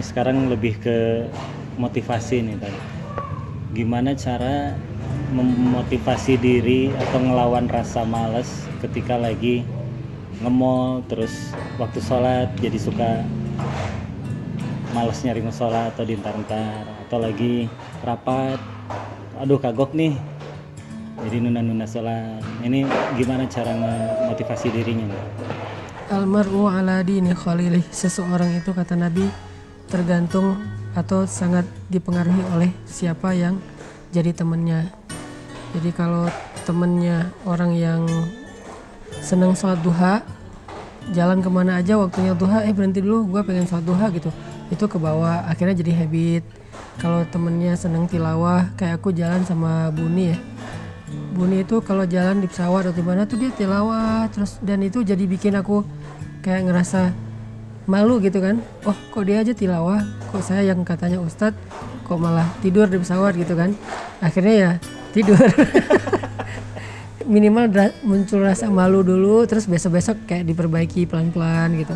sekarang lebih ke motivasi nih tadi. Gimana cara memotivasi diri atau ngelawan rasa malas ketika lagi nge-mall, terus waktu sholat jadi suka males nyari musola atau diantar-antar, atau lagi rapat, aduh kagok nih, jadi nunda-nunda sholat. Ini gimana cara memotivasi dirinya nih? Almar'u ala dini khalilih. Seseorang itu, kata Nabi, tergantung atau sangat dipengaruhi oleh siapa yang jadi temannya. Jadi kalau temennya orang yang seneng sholat duha, jalan kemana aja waktunya duha, berhenti dulu, gue pengen sholat duha gitu, itu ke bawah, akhirnya jadi habit. Kalau temennya seneng tilawah, kayak aku jalan sama Buni ya, Buni itu kalau jalan di pesawat atau di mana tuh dia tilawah terus, dan itu jadi bikin aku kayak ngerasa malu gitu kan. Oh, kok dia aja tilawah, kok saya yang katanya ustadz kok malah tidur di pesawat gitu kan. Akhirnya ya tidur. Minimal muncul rasa malu dulu, terus besok-besok kayak diperbaiki pelan-pelan gitu.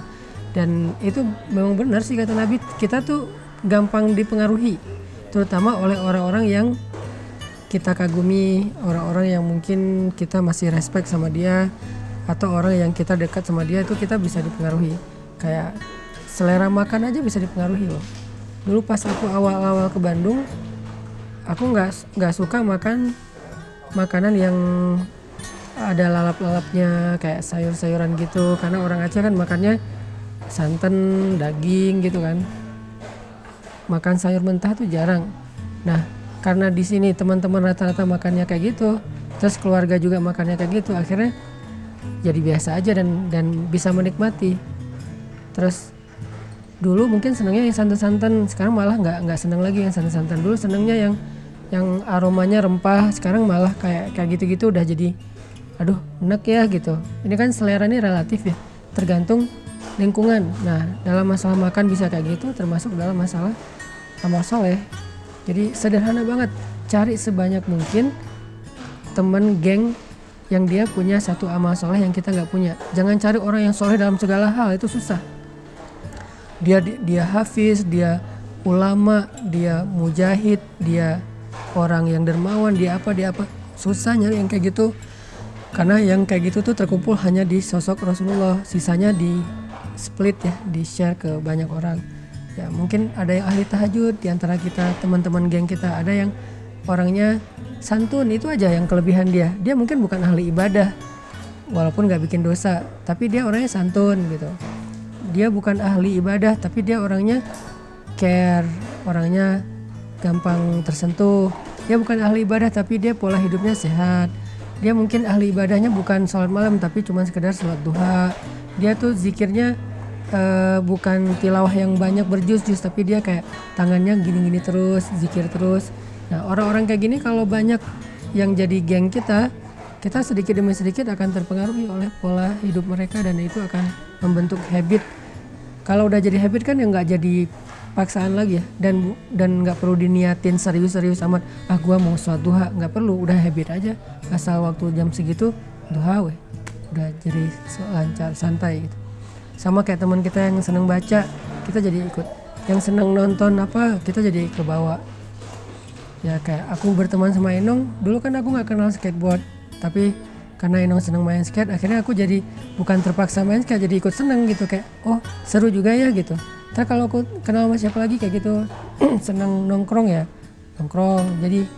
Dan itu memang benar sih kata Nabi, kita tuh gampang dipengaruhi, terutama oleh orang-orang yang kita kagumi, orang-orang yang mungkin kita masih respect sama dia, atau orang yang kita dekat sama dia, itu kita bisa dipengaruhi. Kayak selera makan aja bisa dipengaruhi loh. Dulu pas aku awal-awal ke Bandung, aku nggak suka makan makanan yang ada lalap-lalapnya kayak sayur-sayuran gitu, karena orang Aceh kan makannya santan, daging gitu kan. Makan sayur mentah tuh jarang. Nah, karena di sini teman-teman rata-rata makannya kayak gitu, terus keluarga juga makannya kayak gitu, akhirnya jadi biasa aja dan bisa menikmati. Terus dulu mungkin senangnya yang santan-santan, sekarang malah nggak senang lagi yang santan-santan. Dulu senangnya yang aromanya rempah, sekarang malah kayak gitu-gitu udah jadi aduh enak ya gitu. Ini kan selera ini relatif ya, tergantung lingkungan. Nah, dalam masalah makan bisa kayak gitu, termasuk dalam masalah amal soleh. Jadi sederhana banget, cari sebanyak mungkin teman geng yang dia punya satu amal soleh yang kita nggak punya. Jangan cari orang yang soleh dalam segala hal, itu susah. Dia hafiz, dia ulama, dia mujahid, dia orang yang dermawan, dia apa. Susah nyari yang kayak gitu. Karena yang kayak gitu tuh terkumpul hanya di sosok Rasulullah, sisanya di split ya, di share ke banyak orang. Ya mungkin ada yang ahli tahajud di antara kita, teman-teman geng kita, ada yang orangnya santun, itu aja yang kelebihan dia. Dia mungkin bukan ahli ibadah, walaupun gak bikin dosa, tapi dia orangnya santun gitu. Dia bukan ahli ibadah, tapi dia orangnya care, orangnya gampang tersentuh. Dia bukan ahli ibadah, tapi dia pola hidupnya sehat. Dia mungkin ahli ibadahnya bukan sholat malam, tapi cuma sekedar sholat duha. Dia tuh zikirnya bukan tilawah yang banyak berjus-jus, tapi dia kayak tangannya gini-gini terus, zikir terus. Nah, orang-orang kayak gini kalau banyak yang jadi geng kita sedikit demi sedikit akan terpengaruhi oleh pola hidup mereka, dan itu akan membentuk habit. Kalau udah jadi habit kan ya nggak jadi paksaan lagi ya, dan nggak perlu diniatin serius-serius amat. Gua mau sholat duha, nggak perlu, udah habit aja. Asal waktu jam segitu duha weh, udah jadi lancar, santai gitu. Sama kayak teman kita yang seneng baca, kita jadi ikut. Yang seneng nonton apa, kita jadi kebawa. Ya kayak aku berteman sama Enong, dulu kan aku nggak kenal skateboard, tapi karena Enong seneng main skate, akhirnya aku jadi bukan terpaksa main skate, jadi ikut seneng gitu, kayak oh seru juga ya gitu. Ntar kalau aku kenal sama siapa lagi kayak gitu, seneng nongkrong ya nongkrong. Jadi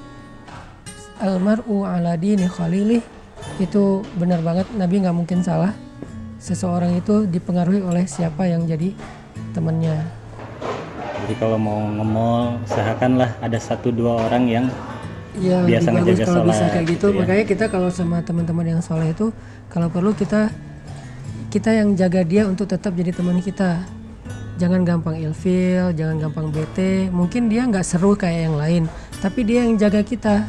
almar'u ala dini khalilih, itu benar banget, Nabi nggak mungkin salah. Seseorang itu dipengaruhi oleh siapa yang jadi temannya. Jadi kalau mau nge-mall, usahakanlah ada 1-2 orang yang Ya, biasa ngejaga kalau bisa sholat kayak gitu ya. Makanya kita kalau sama teman-teman yang soleh itu, kalau perlu kita yang jaga dia untuk tetap jadi teman kita. Jangan gampang ilfil, jangan gampang bete. Mungkin dia nggak seru kayak yang lain, tapi dia yang jaga kita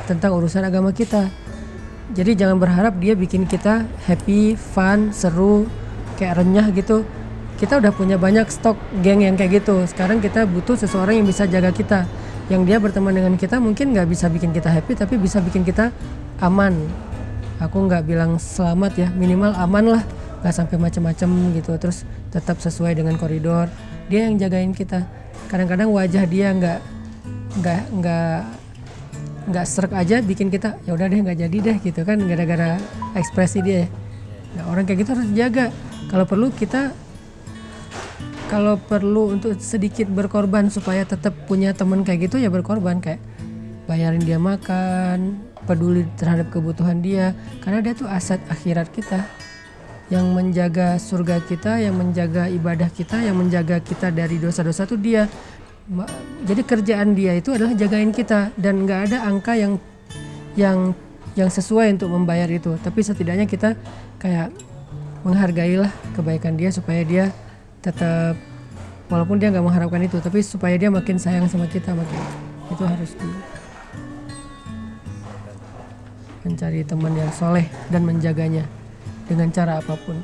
tentang urusan agama kita. Jadi jangan berharap dia bikin kita happy, fun, seru, kayak renyah gitu. Kita udah punya banyak stok geng yang kayak gitu. Sekarang kita butuh seseorang yang bisa jaga kita. Yang dia berteman dengan kita mungkin gak bisa bikin kita happy, tapi bisa bikin kita aman. Aku gak bilang selamat ya, minimal aman lah. Gak sampai macem-macem gitu, terus tetap sesuai dengan koridor. Dia yang jagain kita. kadang-kadang wajah dia nggak serak aja bikin kita ya udah deh nggak jadi deh gitu kan, gara-gara ekspresi dia. Nah, orang kayak gitu harus dijaga. Kalau perlu untuk sedikit berkorban supaya tetap punya teman kayak gitu, ya berkorban, kayak bayarin dia makan, peduli terhadap kebutuhan dia, karena dia tuh aset akhirat kita, yang menjaga surga kita, yang menjaga ibadah kita, yang menjaga kita dari dosa-dosa tuh dia. Jadi kerjaan dia itu adalah jagain kita, dan nggak ada angka yang sesuai untuk membayar itu, tapi setidaknya kita kayak menghargailah kebaikan dia supaya dia tetap, walaupun dia nggak mengharapkan itu, tapi supaya dia makin sayang sama kita, makin itu harus mencari teman yang soleh dan menjaganya dengan cara apapun.